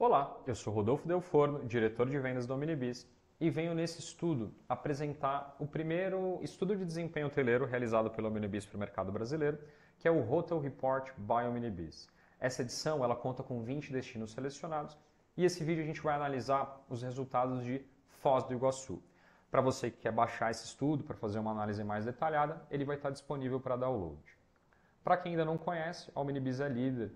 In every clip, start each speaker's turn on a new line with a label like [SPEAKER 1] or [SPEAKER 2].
[SPEAKER 1] Olá, eu sou Rodolfo Del Forno, diretor de vendas da Omnibis, e venho nesse estudo apresentar o primeiro estudo de desempenho hoteleiro realizado pela Omnibis para o mercado brasileiro, que é o Hotel Report by Omnibis. Essa edição ela conta com 20 destinos selecionados e esse vídeo a gente vai analisar os resultados de Foz do Iguaçu. Para você que quer baixar esse estudo para fazer uma análise mais detalhada, ele vai estar disponível para download. Para quem ainda não conhece, a Omnibis é líder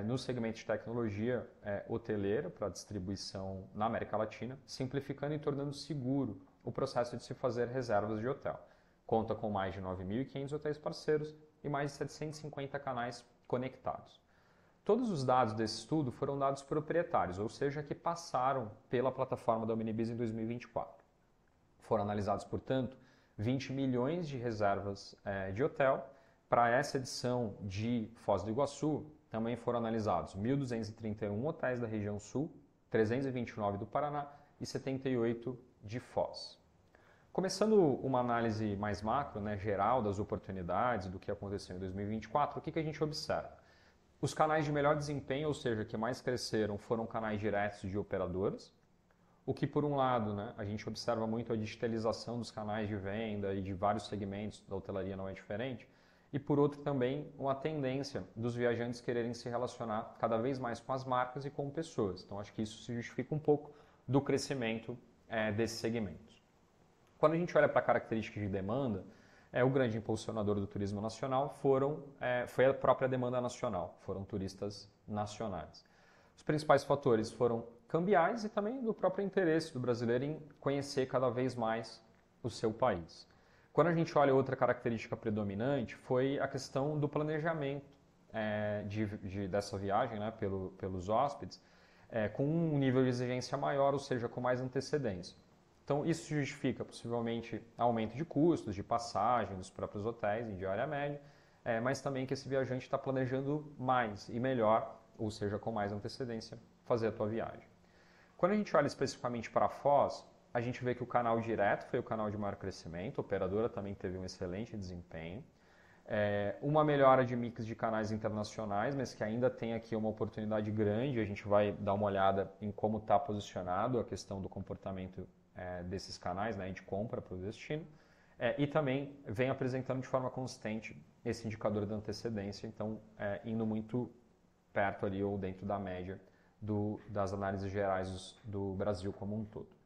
[SPEAKER 1] no segmento de tecnologia hoteleira para distribuição na América Latina, simplificando e tornando seguro o processo de se fazer reservas de hotel. Conta com mais de 9.500 hotéis parceiros e mais de 750 canais conectados. Todos os dados desse estudo foram dados proprietários, ou seja, que passaram pela plataforma da Omnibis em 2024. Foram analisados, portanto, 20 milhões de reservas de hotel. Para essa edição de Foz do Iguaçu, também foram analisados 1.231 hotéis da região sul, 329 do Paraná e 78 de Foz. Começando uma análise mais macro, geral das oportunidades, do que aconteceu em 2024, o que a gente observa? Os canais de melhor desempenho, ou seja, que mais cresceram, foram canais diretos de operadoras, o que, por um lado, a gente observa muito a digitalização dos canais de venda e de vários segmentos da hotelaria não é diferente, e por outro também uma tendência dos viajantes quererem se relacionar cada vez mais com as marcas e com pessoas. Então acho que isso se justifica um pouco do crescimento desses segmentos. Quando a gente olha para características de demanda, o grande impulsionador do turismo nacional foi a própria demanda nacional, foram turistas nacionais. Os principais fatores foram cambiais e também do próprio interesse do brasileiro em conhecer cada vez mais o seu país. Quando a gente olha outra característica predominante, foi a questão do planejamento dessa viagem pelos hóspedes, com um nível de exigência maior, ou seja, com mais antecedência. Então, isso justifica possivelmente aumento de custos, de passagem dos próprios hotéis em diária média, mas também que esse viajante está planejando mais e melhor, ou seja, com mais antecedência, fazer a tua viagem. Quando a gente olha especificamente para a Foz, a gente vê que o canal direto foi o canal de maior crescimento, a operadora também teve um excelente desempenho. Uma melhora de mix de canais internacionais, mas que ainda tem aqui uma oportunidade grande, a gente vai dar uma olhada em como está posicionado a questão do comportamento desses canais de compra para o destino. E também vem apresentando de forma consistente esse indicador da antecedência, então indo muito perto ali ou dentro da média das análises gerais do Brasil como um todo.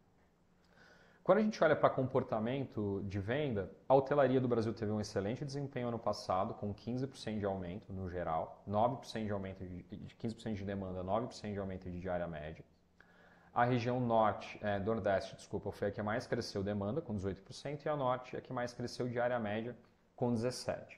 [SPEAKER 1] Quando a gente olha para comportamento de venda, a hotelaria do Brasil teve um excelente desempenho ano passado, com 15% de aumento no geral, 9% de aumento de 15% de demanda, 9% de aumento de diária média. A região Nordeste, foi a que mais cresceu demanda, com 18%, e a Norte é a que mais cresceu diária média, com 17%.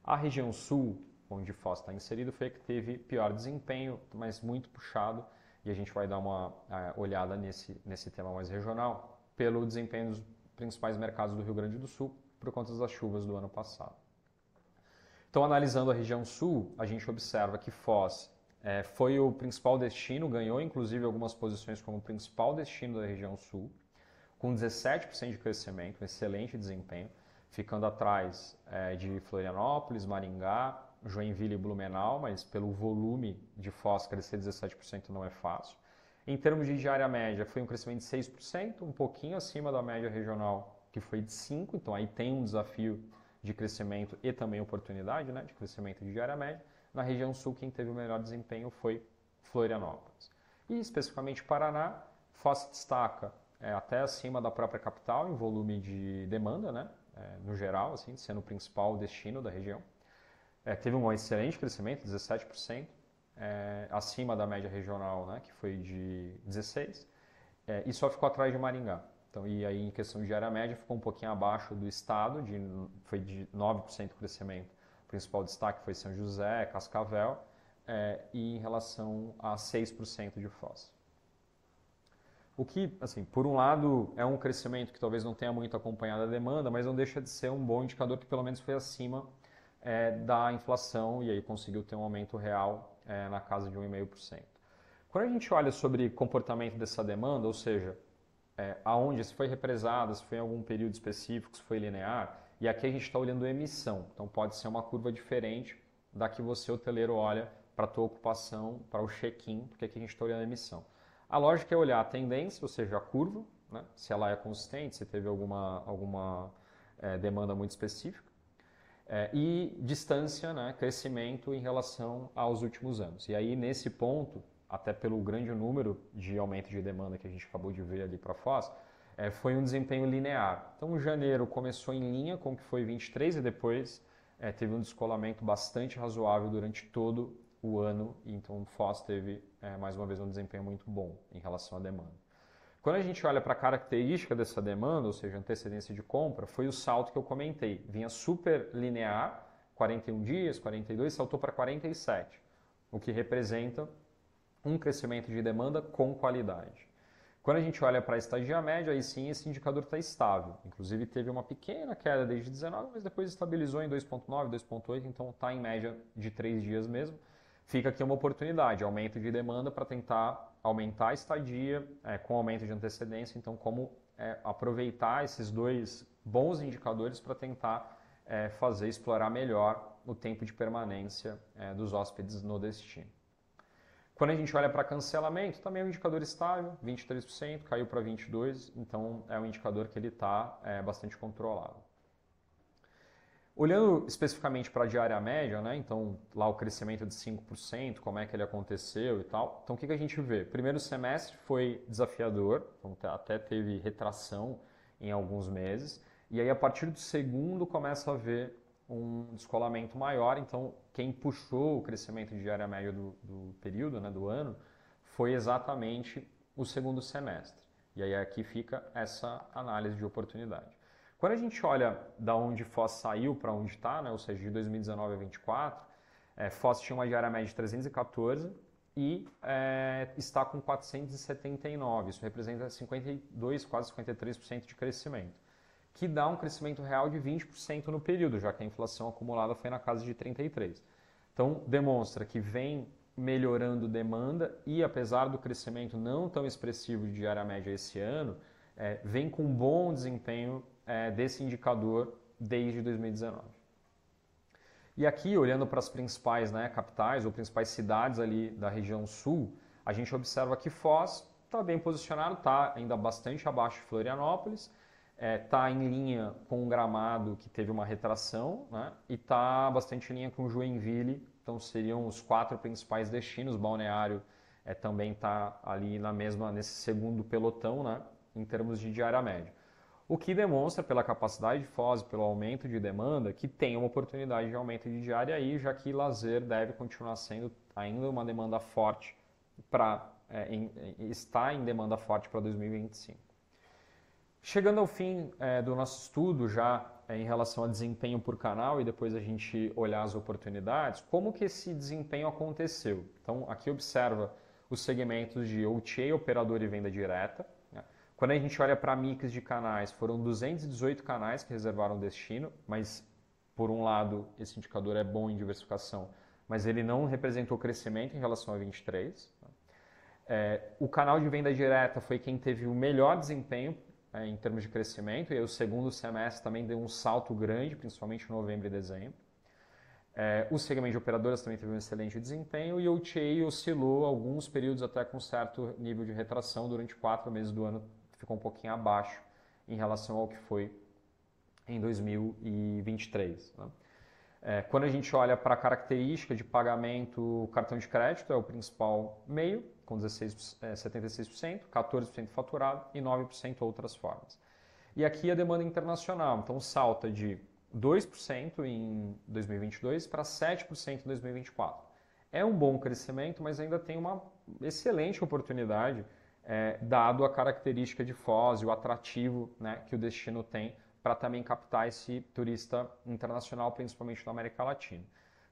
[SPEAKER 1] A região Sul, onde Foz está inserido, foi a que teve pior desempenho, mas muito puxado, e a gente vai dar uma olhada nesse tema mais regional, pelo desempenho dos principais mercados do Rio Grande do Sul, por conta das chuvas do ano passado. Então, analisando a região sul, a gente observa que Foz foi o principal destino, ganhou inclusive algumas posições como principal destino da região sul, com 17% de crescimento, um excelente desempenho, ficando atrás de Florianópolis, Maringá, Joinville e Blumenau, mas pelo volume de Foz crescer 17% não é fácil. Em termos de diária média, foi um crescimento de 6%, um pouquinho acima da média regional, que foi de 5%, então aí tem um desafio de crescimento e também oportunidade de crescimento de diária média. Na região sul, quem teve o melhor desempenho foi Florianópolis. E especificamente Paraná, Foz se destaca até acima da própria capital em volume de demanda, no geral, assim, sendo o principal destino da região. Teve um excelente crescimento, 17%. Acima da média regional, que foi de 16%, e só ficou atrás de Maringá. Então, e aí em questão de diária média ficou um pouquinho abaixo do estado, foi de 9% crescimento. O principal destaque foi São José, Cascavel, e em relação a 6% de Foz. O que, assim, por um lado, é um crescimento que talvez não tenha muito acompanhado a demanda, mas não deixa de ser um bom indicador que pelo menos foi acima da inflação e aí conseguiu ter um aumento real na casa de 1,5%. Quando a gente olha sobre comportamento dessa demanda, ou seja, aonde se foi represada, se foi em algum período específico, se foi linear, e aqui a gente está olhando emissão, então pode ser uma curva diferente da que você, hoteleiro, olha para a tua ocupação, para o check-in, porque aqui a gente está olhando a emissão. A lógica é olhar a tendência, ou seja, a curva, né? Se ela é consistente, se teve alguma demanda muito específica, e distância, né? Crescimento em relação aos últimos anos. E aí, nesse ponto, até pelo grande número de aumento de demanda que a gente acabou de ver ali para Foz, foi um desempenho linear. Então, janeiro começou em linha com o que foi 23 e depois teve um descolamento bastante razoável durante todo o ano. Então, Foz teve, mais uma vez, um desempenho muito bom em relação à demanda. Quando a gente olha para a característica dessa demanda, ou seja, antecedência de compra, foi o salto que eu comentei. Vinha super linear, 41 dias, 42, saltou para 47, o que representa um crescimento de demanda com qualidade. Quando a gente olha para a estadia média, aí sim esse indicador está estável. Inclusive teve uma pequena queda desde 19, mas depois estabilizou em 2,9, 2,8, então está em média de 3 dias mesmo. Fica aqui uma oportunidade, aumento de demanda para tentar aumentar a estadia com aumento de antecedência. Então, como aproveitar esses dois bons indicadores para tentar explorar melhor o tempo de permanência dos hóspedes no destino. Quando a gente olha para cancelamento, também é um indicador estável, 23%, caiu para 22%, então é um indicador que ele está bastante controlado. Olhando especificamente para a diária média, né, então lá o crescimento de 5%, como é que ele aconteceu e tal. Então o que a gente vê? Primeiro semestre foi desafiador, então até teve retração em alguns meses, e aí a partir do segundo começa a haver um descolamento maior, então quem puxou o crescimento de diária média do período, né, do ano, foi exatamente o segundo semestre. E aí aqui fica essa análise de oportunidade. Quando a gente olha da onde Foz saiu para onde está, né, ou seja, de 2019 a 2024, Foz tinha uma diária média de 314 e está com 479. Isso representa 52, quase 53% de crescimento, que dá um crescimento real de 20% no período, já que a inflação acumulada foi na casa de 33%. Então, demonstra que vem melhorando demanda e, apesar do crescimento não tão expressivo de diária média esse ano, vem com bom desempenho desse indicador desde 2019. E aqui, olhando para as principais capitais ou principais cidades ali da região sul, a gente observa que Foz está bem posicionado, está ainda bastante abaixo de Florianópolis, está em linha com o Gramado, que teve uma retração, né, e está bastante em linha com Joinville, então seriam os 4 principais destinos. Balneário também está ali nesse segundo pelotão, né, em termos de diária média. O que demonstra, pela capacidade de Foz, pelo aumento de demanda, que tem uma oportunidade de aumento de diária aí, já que lazer deve continuar sendo ainda uma demanda forte está em demanda forte para 2025. Chegando ao fim do nosso estudo, já em relação a desempenho por canal, e depois a gente olhar as oportunidades, como que esse desempenho aconteceu? Então, aqui observa os segmentos de OTA, operador e venda direta. Quando a gente olha para a mix de canais, foram 218 canais que reservaram destino, mas, por um lado, esse indicador é bom em diversificação, mas ele não representou crescimento em relação a 23. O canal de venda direta foi quem teve o melhor desempenho em termos de crescimento, e aí o segundo semestre também deu um salto grande, principalmente em novembro e dezembro. O segmento de operadoras também teve um excelente desempenho, e o OTA oscilou alguns períodos até com certo nível de retração. Durante 4 meses do ano ficou um pouquinho abaixo em relação ao que foi em 2023. Né? Quando a gente olha para a característica de pagamento, o cartão de crédito é o principal meio, com 76%, 14% faturado e 9% outras formas. E aqui a demanda internacional, então salta de 2% em 2022 para 7% em 2024. É um bom crescimento, mas ainda tem uma excelente oportunidade, dado a característica de Foz e o atrativo, né, que o destino tem para também captar esse turista internacional, principalmente na América Latina.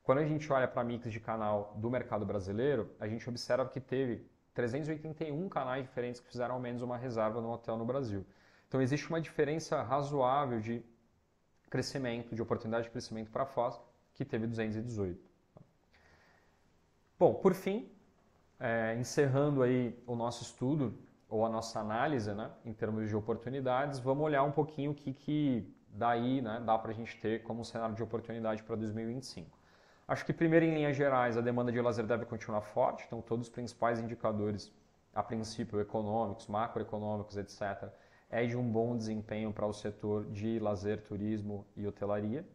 [SPEAKER 1] Quando a gente olha para a mix de canal do mercado brasileiro, a gente observa que teve 381 canais diferentes que fizeram ao menos uma reserva no hotel no Brasil. Então existe uma diferença razoável de crescimento, de oportunidade de crescimento para a Foz, que teve 218. Bom, por fim, encerrando aí o nosso estudo, ou a nossa análise, né, em termos de oportunidades, vamos olhar um pouquinho o que daí, né, dá para a gente ter como um cenário de oportunidade para 2025. Acho que primeiro, em linhas gerais, a demanda de lazer deve continuar forte, então todos os principais indicadores a princípio econômicos, macroeconômicos, etc., é de um bom desempenho para o setor de lazer, turismo e hotelaria.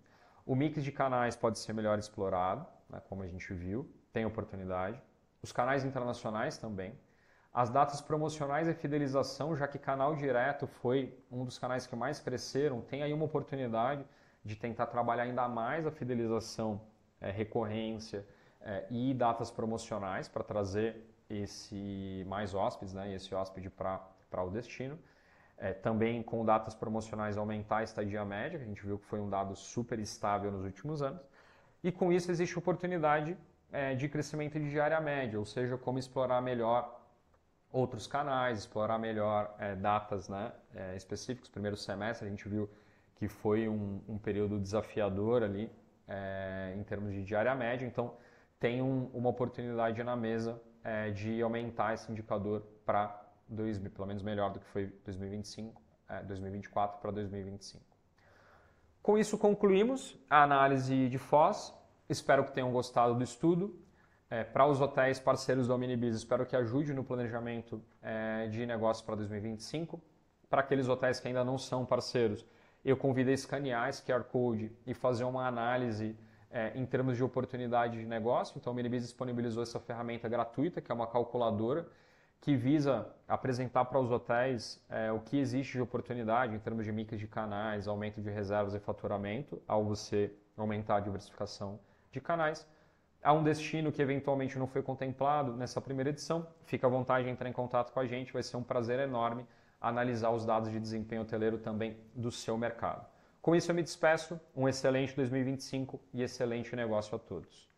[SPEAKER 1] O mix de canais pode ser melhor explorado, né, como a gente viu, tem oportunidade. Os canais internacionais também. As datas promocionais e fidelização, já que canal direto foi um dos canais que mais cresceram, tem aí uma oportunidade de tentar trabalhar ainda mais a fidelização, recorrência e datas promocionais para trazer esse mais hóspedes, né, esse hóspede para o destino. Também com datas promocionais aumentar a estadia média, que a gente viu que foi um dado super estável nos últimos anos. E com isso existe oportunidade de crescimento de diária média, ou seja, como explorar melhor outros canais, explorar melhor datas, né, específicas. Primeiro semestre a gente viu que foi um período desafiador ali em termos de diária média, então tem uma oportunidade na mesa de aumentar esse indicador para pelo menos melhor do que foi 2024 para 2025. Com isso concluímos a análise de Foz. Espero que tenham gostado do estudo. Para os hotéis parceiros da Omnibis, espero que ajude no planejamento de negócios para 2025. Para aqueles hotéis que ainda não são parceiros, eu convido a escanear esse QR Code e fazer uma análise em termos de oportunidade de negócio. Então, a Omnibis disponibilizou essa ferramenta gratuita, que é uma calculadora, que visa apresentar para os hotéis o que existe de oportunidade em termos de mix de canais, aumento de reservas e faturamento, ao você aumentar a diversificação de canais. Há um destino que eventualmente não foi contemplado nessa primeira edição, fica à vontade de entrar em contato com a gente, vai ser um prazer enorme analisar os dados de desempenho hoteleiro também do seu mercado. Com isso eu me despeço, um excelente 2025 e excelente negócio a todos.